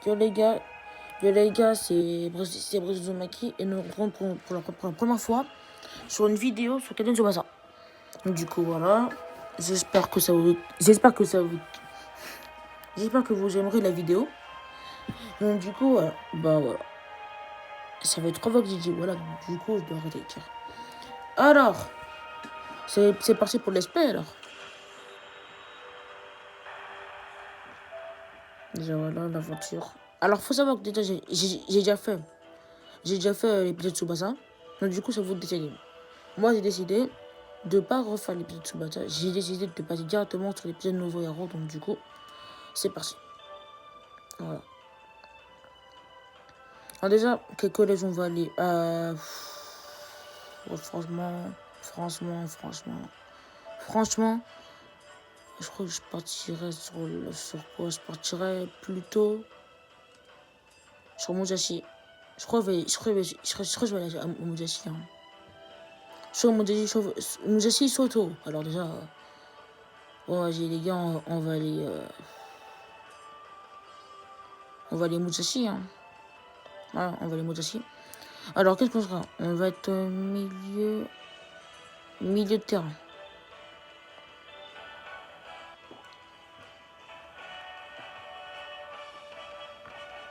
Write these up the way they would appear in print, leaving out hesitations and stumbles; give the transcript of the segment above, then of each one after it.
Yo les gars, c'est Brice Uzumaki et nous rencontrons pour la première fois sur une vidéo sur Kaden Tsubasa. Du coup voilà, j'espère que vous aimerez la vidéo. Donc du coup voilà, ça fait 3 fois que j'ai dit voilà, du coup je dois arrêter d'écrire. Alors, c'est parti pour l'esprit alors. Déjà voilà la voiture. Alors faut savoir que déjà j'ai déjà fait l'épisode Tsubasa. Donc du coup ça vous décider. Moi j'ai décidé de pas refaire l'épisode Tsubasa. J'ai décidé de passer directement sur l'épisode Nouveau Héros. Donc du coup c'est parti. Voilà. Alors déjà quel collège on va aller franchement, je crois que je partirais sur quoi? Je partirais plutôt sur Musashi. Je crois que je vais aller à Musashi. Hein. Sur Musashi Soto. Alors déjà, ouais, les gars, on va aller Musashi. Hein. Voilà, on va aller Musashi. Alors qu'est-ce qu'on sera? On va être milieu de terrain.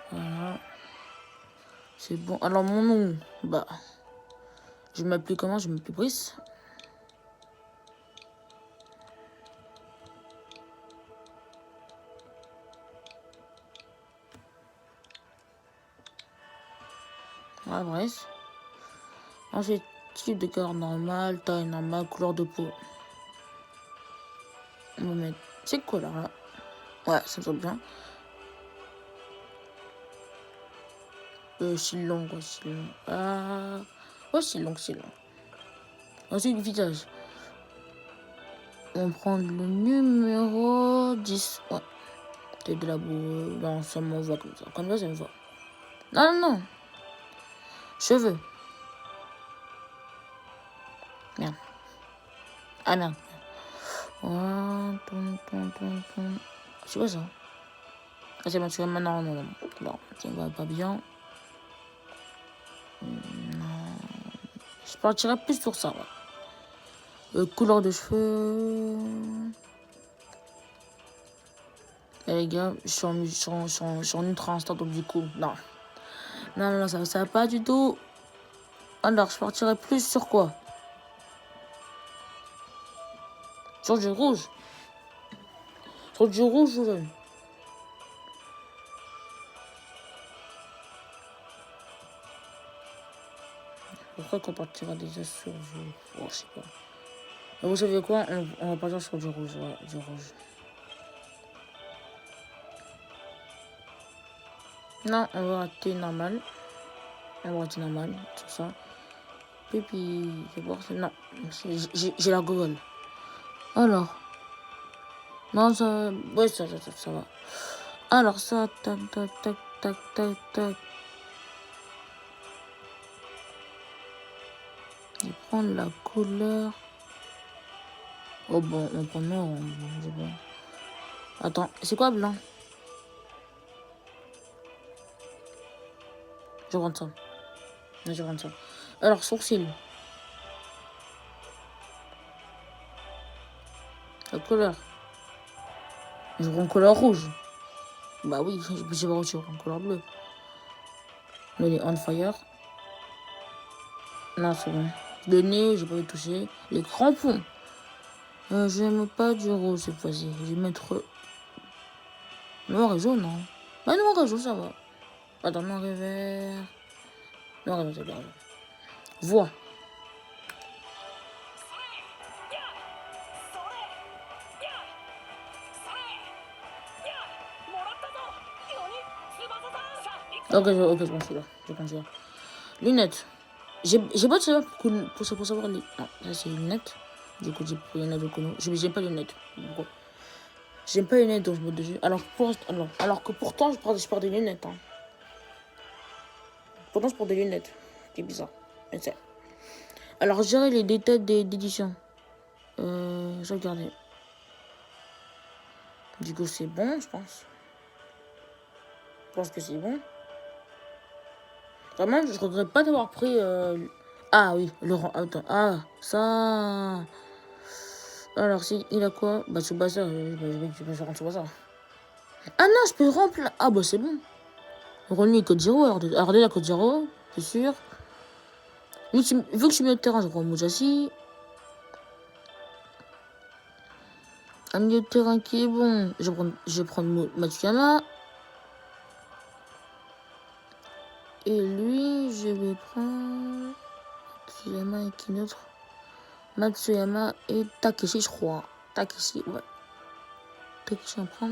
Voilà. C'est bon. Alors mon nom, je m'appelle comment? Je m'appelle Brice. Voilà, Brice. Ensuite, type de corps normal, taille normale, couleur de peau. On va mettre ces couleurs là. Ouais, ça me semble bien. C'est long, c'est long. Ouais, c'est long. Ensuite, le visage. On prend le numéro 10. Ouais. T'es de la boue. Non, ça me va comme ça. Comme ça me va. Non. Cheveux. Merde. Ah, merde. C'est quoi ça? Ah, c'est bon, tu vois maintenant. Non. Bon, ça va pas bien. Non. Je partirai plus sur ça, ouais. Couleur de cheveux. Et les gars, je suis en ultra instant, donc du coup, non, ça va pas du tout. Alors, je partirai plus sur quoi? Sur du rouge. Sur du rouge ou jaune? Pourquoi qu'on partira déjà sur du... Oh, je sais pas. Mais vous savez quoi? On va partir sur du rouge, ouais, du rouge. Non, on va rater normal. Tout ça. Et puis, je vais voir, non, j'ai la Google. Alors. Non, ça... Ouais, ça va. Alors, ça, tac. Je vais prendre la couleur. Oh bon, on prend noir, c'est bon. Attends, c'est quoi blanc? Je rentre ça. Alors, sourcil. La couleur. Je prends couleur rouge. Bah oui, je vais retirer en couleur bleue. Mais les on fire. Non, c'est bon. Le nez, j'ai pas touché. Les crampons. J'aime pas du rouge cette fois-ci. Je vais mettre noir et jaune, hein. Bah noir et jaune, ça va. Attends, noir et vert. Noir et vert, c'est bien. Voix. Ok, je considère. Lunettes. J'ai pas de savoir pour savoir les... Non, ça c'est les lunettes. Du coup, j'ai pris les lunettes de Kono. J'aime pas les lunettes. J'aime pas les lunettes, donc je mets dessus. Alors que pourtant, je porte des lunettes. Hein. Pourtant, je porte des lunettes. C'est bizarre. Mais c'est... Alors, je dirais les détails d'édition. Je vais regarder. Du coup, c'est bon, je pense. pense que c'est bon. Vraiment, je regrette pas d'avoir pris... Ah oui, Laurent, attends. Ah, ça... Alors, si, il a quoi? Bah, Tsubasa, je vais rendre Tsubasa. Ah non, je peux remplir... Ah bah, c'est bon. Ronny et Kojiro, Ardella Kojiro, c'est sûr. Vu que je suis milieu de terrain, je prends Musashi. Un milieu de terrain qui est bon. Je vais prendre Matsuyama. Et lui, je vais prendre... Matsuyama et qui d'autre? Matsuyama et Takeshi, je crois. Takeshi, ouais. Takeshi, on prend.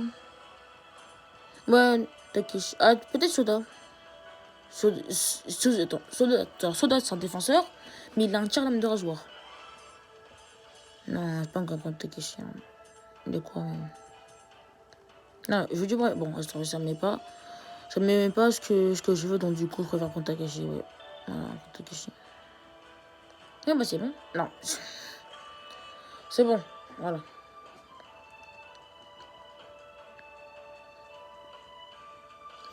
Ouais, Takeshi. Ah, peut-être Soda. Soda, c'est un défenseur, mais il a un tir lame de rasoir. Non, c'est pas un grand Takeshi. Hein. Il est quoi, même? Non, je dis, ouais, bon, ça me met pas. Ça me met même pas ce que je veux, donc du coup, je préfère prendre Takeshi, ouais. Voilà, Takeshi. Ouais, bah, c'est bon. Non. C'est bon, voilà.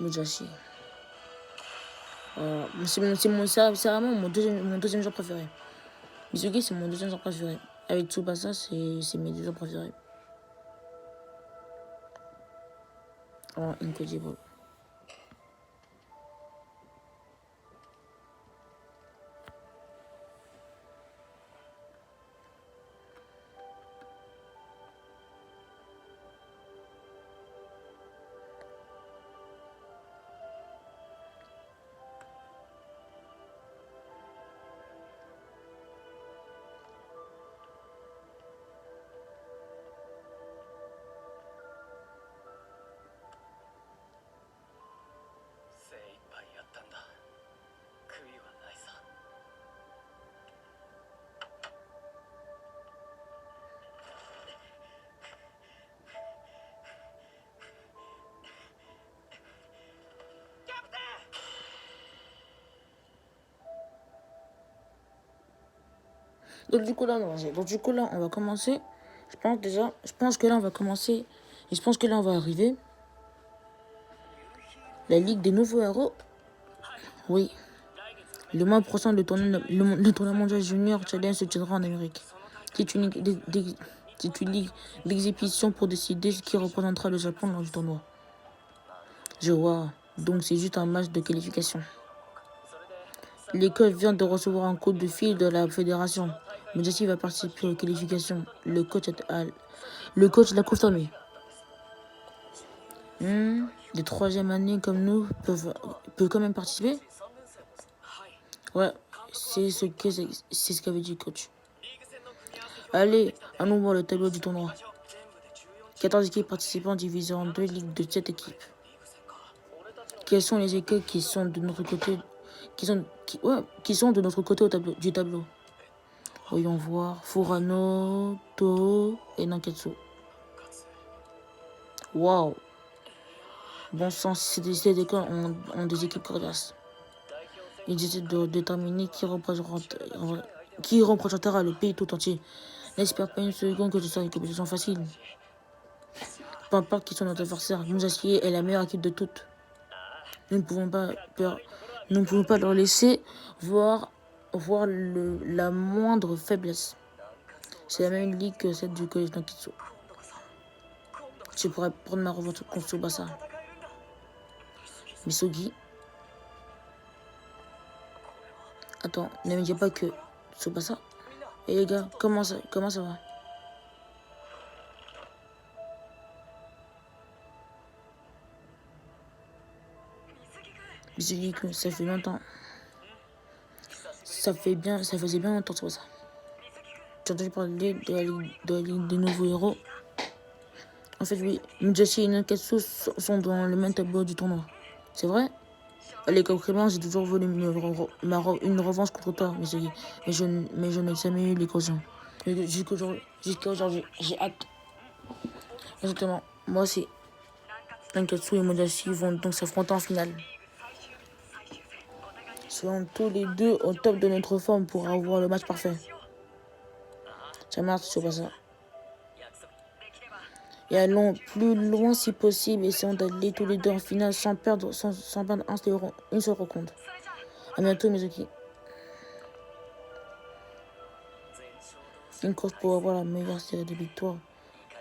Musashi. C'est vraiment mon deuxième joueur préféré. Mizuki, c'est mon deuxième joueur préféré. Avec Tsubasa, c'est mes deux joueurs préférés. Oh, Incredible. Donc du coup là, on va commencer. Je pense que là, on va commencer. Et je pense que là, on va arriver. La Ligue des nouveaux héros. Oui. Le mois prochain, le tournoi mondial junior challenge se tiendra en Amérique. C'est une ligue d'exhibition pour décider ce qui représentera le Japon lors du tournoi. Je vois. Donc c'est juste un match de qualification. L'école vient de recevoir un coup de fil de la fédération. Musashi va participer aux qualifications. Le coach l'a confirmé. Des troisième années comme nous peuvent quand même participer. Ouais, c'est ce qu'avait dit le coach. Allez, allons voir le tableau du tournoi. 14 équipes participantes divisées en deux ligues de 7 équipes. Quelles sont les équipes qui sont de notre côté du tableau? Voyons voir. Furano, Toho et Nankatsu. Waouh. Bon sang, ces écoles ont des équipes coriaces. Ils essaient de déterminer qui représentera le pays tout entier. N'espère pas une seconde que ce soit une compétition facile. Peu importe qui sont nos adversaires, Musashi est la meilleure équipe de toutes. Nous ne pouvons pas leur laisser voir la moindre faiblesse. C'est la même ligue que celle du collège Nankatsu. Je pourrais prendre ma revanche contre Tsubasa. Misugi. Attends, ne me dis pas que Tsubasa. Et les gars, comment ça va? Misugi, ça fait longtemps. Ça faisait bien longtemps, Tsubasa. Tu as entendu parler de la ligue des nouveaux héros? En fait, oui, Musashi et Nankatsu sont dans le même tableau du tournoi. C'est vrai? À l'école primaire, j'ai toujours voulu une revanche contre toi, Misugi. Mais je n'ai jamais eu l'occasion. Jusqu'à aujourd'hui, j'ai hâte. Exactement. Moi aussi. Nankatsu et Musashi vont donc s'affronter en finale. Soyons tous les deux au top de notre forme pour avoir le match parfait. Ça marche, c'est pas ça. et allons plus loin si possible. Essayons d'aller tous les deux en finale sans perdre une seule rencontre. À bientôt, Mizuki. Une course pour avoir la meilleure série de victoires.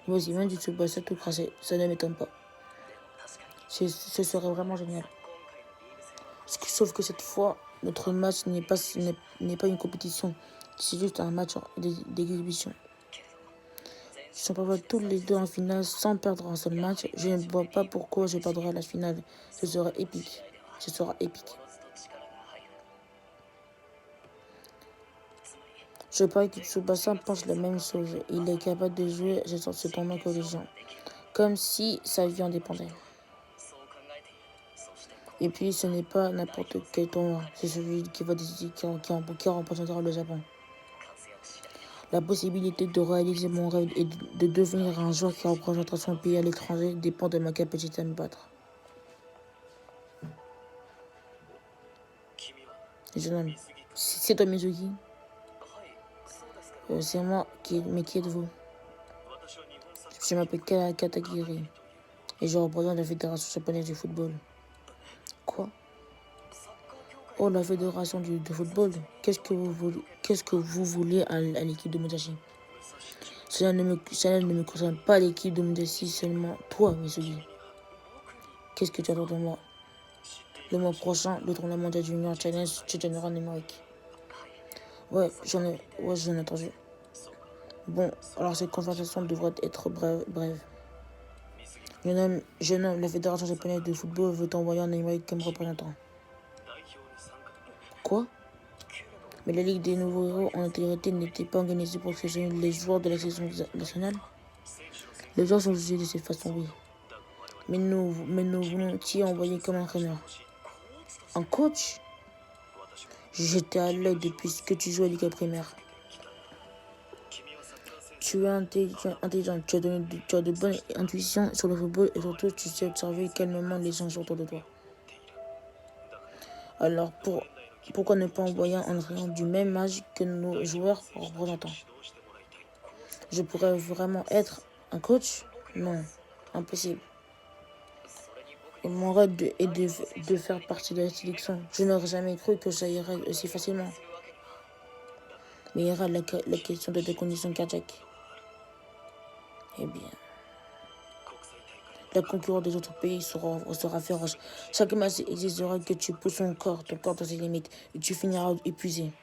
Vas-y, même du Tsubasa tout crassé, ça ne m'étonne pas. Ce serait vraiment génial. Sauf que cette fois, notre match n'est pas une compétition. C'est juste un match d'exhibition. Si on peut voir tous les deux en finale sans perdre un seul match, je ne vois pas pourquoi je perdrai la finale. Ce sera épique. Ce sera épique. Je parie que Tsubasa pense la même chose. Il est capable de jouer ce tournoi que les gens. Comme si sa vie en dépendait. Et puis ce n'est pas n'importe quel tournoi. C'est celui qui va décider qui représentera le Japon. La possibilité de réaliser mon rêve et de devenir un joueur qui représentera son pays à l'étranger dépend de ma capacité à me battre. Jeune homme, c'est toi Mizuki. C'est moi, mais qui êtes-vous? Je m'appelle Katakiri et je représente la fédération japonaise du football. Quoi? Oh, la fédération de football. Qu'est-ce que vous voulez à l'équipe de Musashi? Cela ne me concerne pas l'équipe de Musashi, seulement toi, Mizuki. Qu'est-ce que tu attends de moi? Le mois prochain, le tournoi mondial junior challenge se tiendra en Amérique. Ouais, j'en ai entendu. Bon, alors cette conversation devrait être brève. Jeune homme, la fédération japonaise de football veut t'envoyer en Amérique comme représentant. Quoi? Mais la Ligue des nouveaux héros en intégrité n'était pas organisée pour sélectionner les joueurs de la saison nationale. Les joueurs sont jugés de cette façon, oui. Mais nous voulons t'y envoyer comme entraîneur. Un coach? J'étais à l'œil depuis que tu joues à Ligue primaire. Tu es intelligent, tu as de bonnes intuitions sur le football et surtout tu sais observer calmement les gens autour de toi. Alors pourquoi ne pas envoyer un entraîneur du même âge que nos joueurs représentants? Je pourrais vraiment être un coach? Non, impossible. Et mon rêve est de faire partie de la sélection. Je n'aurais jamais cru que ça irait aussi facilement. Mais il y aura la question de tes conditions cardiaques. Eh bien, la concurrence des autres pays sera féroce. Chaque match exigera que tu pousses ton corps dans ses limites, et tu finiras épuisé.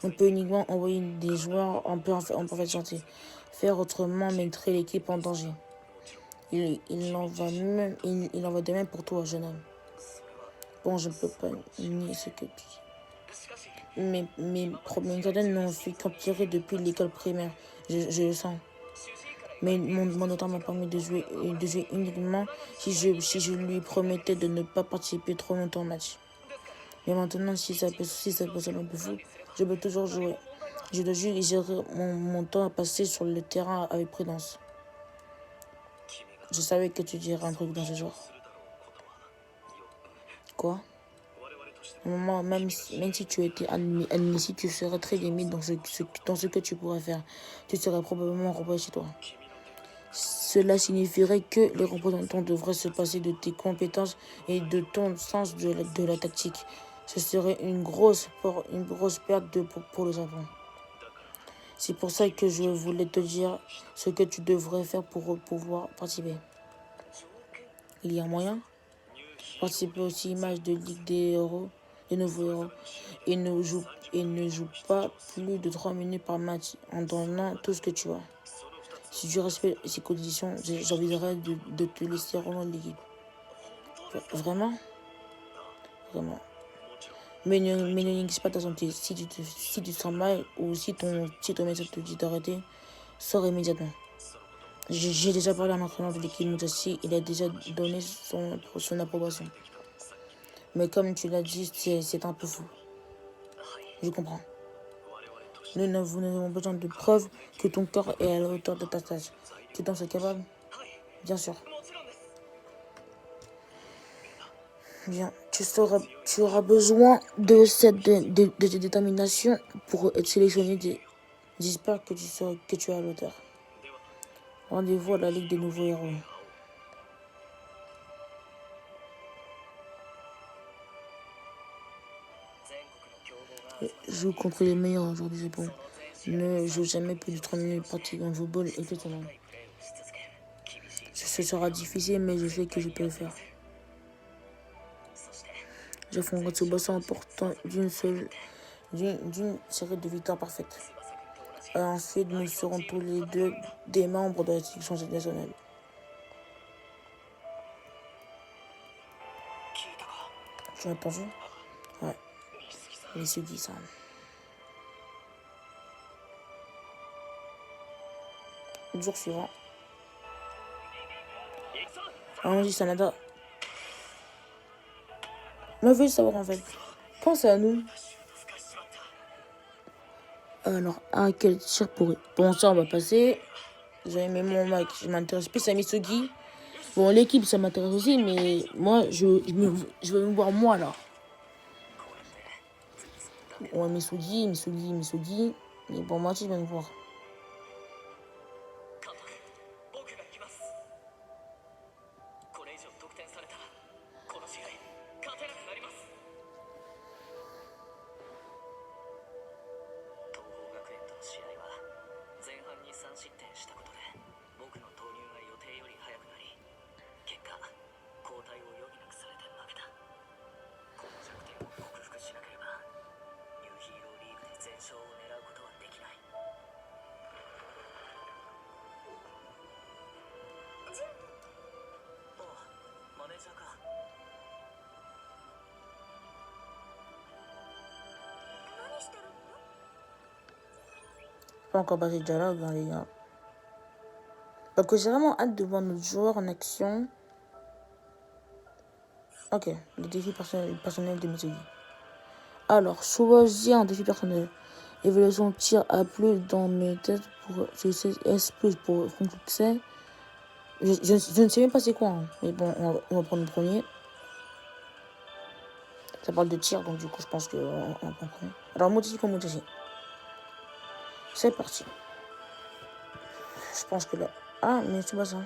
On peut uniquement envoyer des joueurs en parfaite santé. Faire autrement mettrait l'équipe en danger. Il en va de même pour toi, jeune homme. Bon, je ne peux pas nier ce que tu dis. Mes problèmes n'ont fait qu'empirer depuis l'école primaire. Je le sens. Mais mon auteur m'a permis de jouer uniquement si je lui promettais de ne pas participer trop longtemps au match. Mais maintenant, si ça peut sembler un peu fou, je peux toujours jouer. Je dois juste gérer mon temps à passer sur le terrain avec prudence. Je savais que tu dirais un truc dans ce genre. Quoi? Maman, même si tu étais admis ici, tu serais très limite dans ce que tu pourrais faire. Tu serais probablement renvoyé chez toi. Cela signifierait que les représentants devraient se passer de tes compétences et de ton sens de la tactique. Ce serait une grosse perte pour le Japon. C'est pour ça que je voulais te dire ce que tu devrais faire pour pouvoir participer. Il y a moyen? Participer aussi image de Ligue des nouveaux héros, et ne joue pas plus de 3 minutes par match en donnant tout ce que tu as. Si tu respectes ces conditions, j'envisagerais de te laisser rejoindre l'équipe. Vraiment? Vraiment. Mais ne négliges pas ta santé. Si tu te sens mal ou si ton médecin te dit d'arrêter, sors immédiatement. J'ai déjà parlé à l'entraîneur de l'équipe Musashi, il a déjà donné son approbation. Mais comme tu l'as dit, c'est un peu fou. Je comprends. Nous avons besoin de preuves que ton corps est à la hauteur de ta tâche. Tu t'en es capable? Bien sûr. Bien, tu auras besoin de cette détermination pour être sélectionné. J'espère que tu es à l'auteur. Rendez-vous à la Ligue des Nouveaux Héros. Joue contre les meilleurs aujourd'hui, c'est bon. Ne joue jamais plus de 30 minutes pratique en football et tout le monde. Ce sera difficile, mais je sais que je peux le faire. J'affronterai Tsubasa en portant d'une série de victoires parfaites. Et ensuite, nous serons tous les deux des membres de la sélection nationale. Tu as entendu? Ouais. Misugi-san. Jour suivant. Allons-y, Sanada. On veut savoir en fait. Pense à nous. Alors, quel tir pourri. Bon, ça, on va passer. J'ai aimé mon match. Je m'intéresse plus à Misugi. Bon, l'équipe, ça m'intéresse aussi, mais moi, je veux me voir moi, là. Ouais, Misugi. Mais bon, moi, je vais me voir. Pas encore passé de dialogue, hein, les gars. Parce que j'ai vraiment hâte de voir notre joueur en action. Ok, le défi personnel de Misugi. Alors, choisis un défi personnel. Évaluation tir A+, dans mes têtes pour succès, S+, pour succès. Je ne sais même pas c'est quoi, hein. Mais bon, on va prendre le premier. Ça parle de tir, donc du coup, je pense qu'on va prendre le premier. Alors, modifie comme modifie. C'est parti. Je pense que là... Ah, mais c'est pas ça.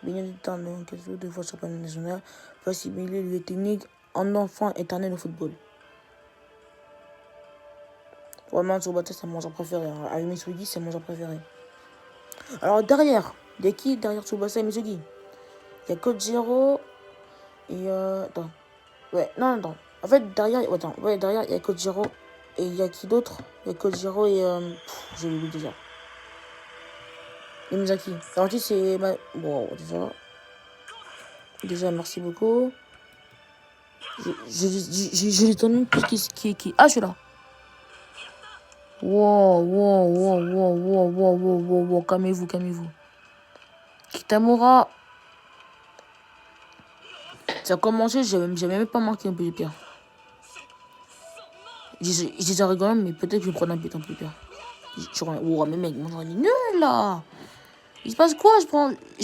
Bien du temps, quelque chose de fois championnat national, peut assimiler les techniques en enfant éternel au football. Vraiment, Tsubasa, c'est mon genre préféré. Avec Misugi, c'est mon genre préféré. Alors, derrière, il y a qui derrière Tsubasa et Misugi? Il y a Kojiro et... Attends. Ouais, non, attends. En fait, derrière... Attends, ouais, derrière, il y a Kojiro. Et il y a qui d'autre? Il y a Kojiro et... j'ai oublié déjà. Et Mizaki. Alors, c'est... Bon, déjà... Déjà, merci beaucoup. Je lui donne plus qui... Ah, je suis là. Wow. Calmez-vous. Kitamura. Ça a commencé, j'ai même pas marqué un peu de pire. J'ai déjà rigolé, mais peut-être que je vais prendre un peu de pire. Oh, mais mec, moi j'en ai nul là. Il se passe quoi? Je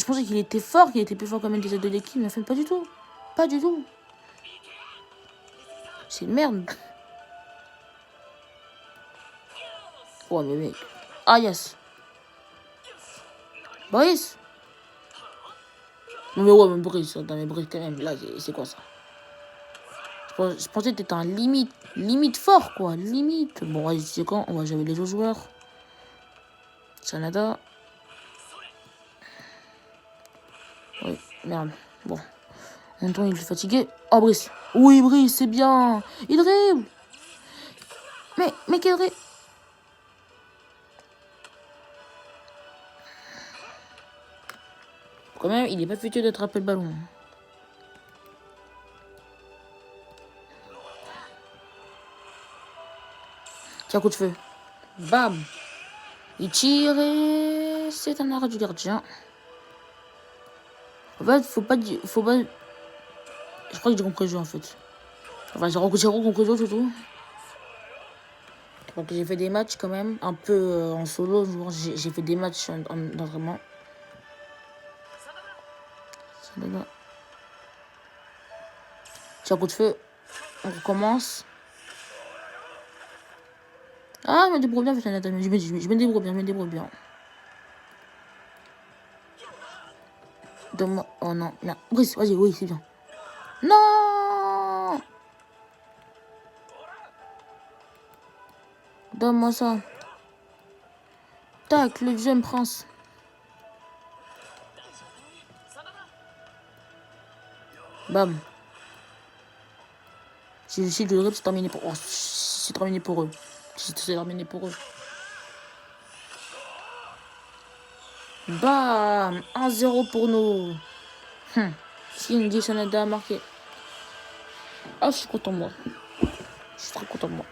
pensais qu'il était fort, qu'il était plus fort quand même des autres de l'équipe, mais en fait, pas du tout. Pas du tout. C'est une merde. Oh, mais mec. Ah, yes. Brice. Non, mais ouais, mais Brice, attends, mais Brice, quand même, là, c'est quoi ça? Je pensais que t'étais un limite fort, quoi, limite. Bon, ouais, tu sais quand, on va jouer les autres joueurs. Sanada. Oui, merde, bon. En même temps, il est fatigué. Oh, Brice. Oui, Brice, c'est bien. Il dribble. Mais quel dribble. Quand même, il est pas futur d'attraper le ballon. Tiens, coup de feu. Bam. Il tire et... C'est un arrêt du gardien. En fait, faut pas... Je crois que j'ai compris le jeu, en fait. Enfin, j'ai compris le jeu, c'est tout. Donc, j'ai fait des matchs, quand même. Un peu en solo. J'ai fait des matchs d'entraînement. Tiens, coup de feu. On recommence. Ah, je me débrouille bien, je me débrouille bien. Donne-moi... Oh non, non. Brice, vas-y, oui, c'est bien. Non! Donne-moi ça. Tac, le jeune prince. Bam. Si le drip, c'est terminé pour... Oh, c'est terminé pour eux. C'est terminé pour eux. Bam. 1-0 pour nous. Shinji Sanada a marqué. Ah, je suis content de moi. Je suis très content de moi.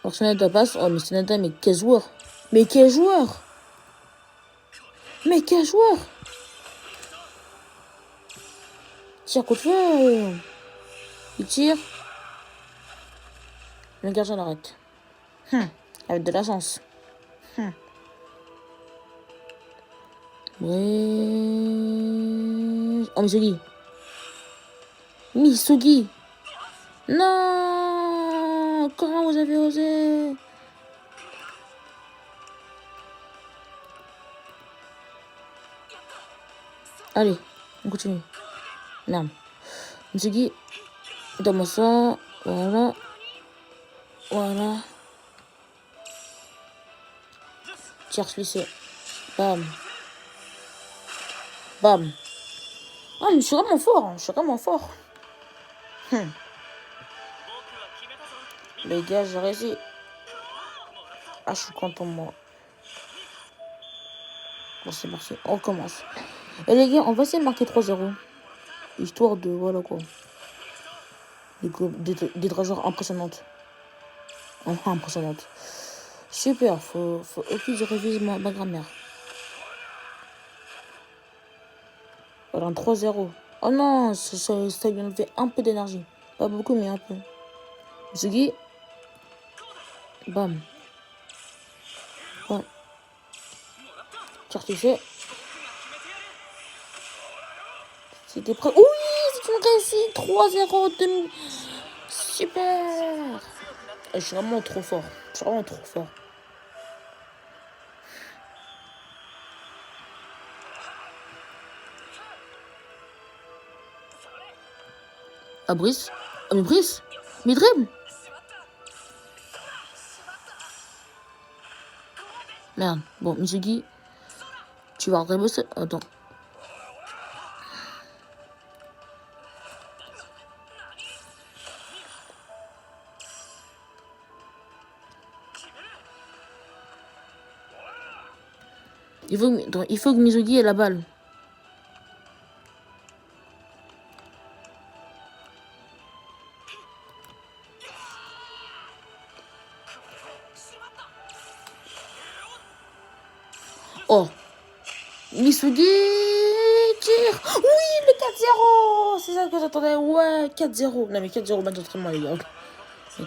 Alors, Sanada passe. Oh, mais Sanada, mais quel joueur. Mais quel joueur. Mais quel joueur. Tire coup de feu. Il tire. Le gardien l'arrête. Avec de la chance. Ouais. Oh, Misugi. Misugi. Non. Comment vous avez osé? Allez, on continue. Merde. Misugi. Donne-moi ça. Voilà. Voilà. Tire lissé. Bam. Bam. Ah, mais je suis vraiment fort. Je suis vraiment fort. Les gars, j'ai réussi. Ah, je suis content de moi. Bon, c'est parti. On commence. Et les gars, on va essayer de marquer 3-0. Histoire de... Voilà quoi. Des trajectoires impressionnantes. Enfin, impressionnantes. Super. Faut que je révise ma grammaire. Voilà, un 3-0. Oh non, ça lui enlevait un peu d'énergie. Pas beaucoup, mais un peu. Misugi. Bam. Ouais. Certifié. C'était prêt. Oui, c'est une réussite. 3-0. Super. Je suis vraiment trop fort. Je suis vraiment trop fort. Ah, Brice. Ah, mais Brice. Mais dribble. Merde. Bon, Misugi. Tu vas dribbler ça. Attends. Il faut que Misugi ait la balle. Oh. Misugi tire. Oui, le 4-0. C'est ça que j'attendais. Ouais, 4-0. Non, mais 4-0 match d'entraînement, les gars. Mais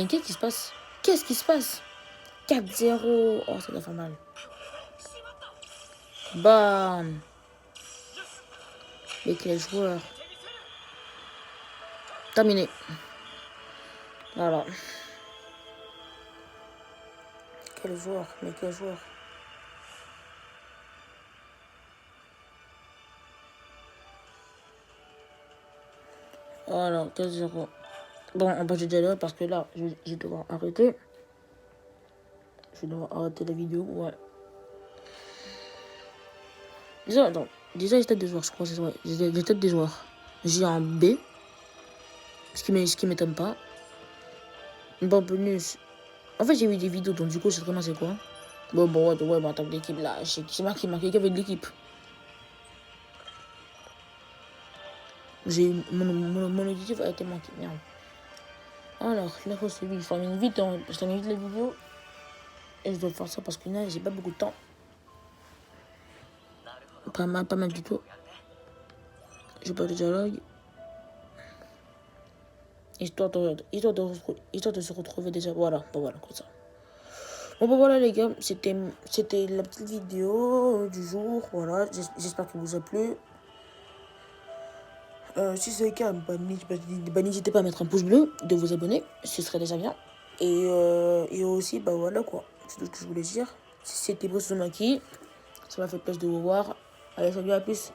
qu'est-ce qui se passe? Qu'est-ce qui se passe? 4-0. Oh, ça doit faire mal. Bam. Mais quel joueur. Terminé. Voilà. Quel joueur. Mais quel joueur. Voilà, 4-0. Bon, on va déjà là parce que là, je vais devoir arrêter. Je vais devoir arrêter la vidéo, ouais. Déjà, attends. Déjà, j'ai tête des joueurs, je crois, c'est vrai. J'ai tête des joueurs. J'ai un B. Ce qui m'étonne pas. Bon, bonus. En fait, j'ai vu des vidéos, donc du coup, je sais très bien c'est quoi. Bon, ouais, attaque d'équipe, là. C'est marqué qu'avec l'équipe. J'ai mon objectif a été manqué, merde. Alors, là, faut suivre. Je termine vite la vidéo. Et je dois faire ça parce que là, j'ai pas beaucoup de temps. Pas mal du tout. J'ai pas de dialogue. Histoire de se retrouver déjà. Voilà, bon, voilà, comme ça. Bon, bah voilà, les gars. C'était la petite vidéo du jour. Voilà, j'espère qu'il vous a plu. Si c'est le cas, n'hésitez pas à mettre un pouce bleu, de vous abonner, ce serait déjà bien. Et aussi, bah voilà quoi. C'est tout ce que je voulais dire. C'était Brice Maki. Ça m'a fait plaisir de vous voir. Allez, salut, à plus.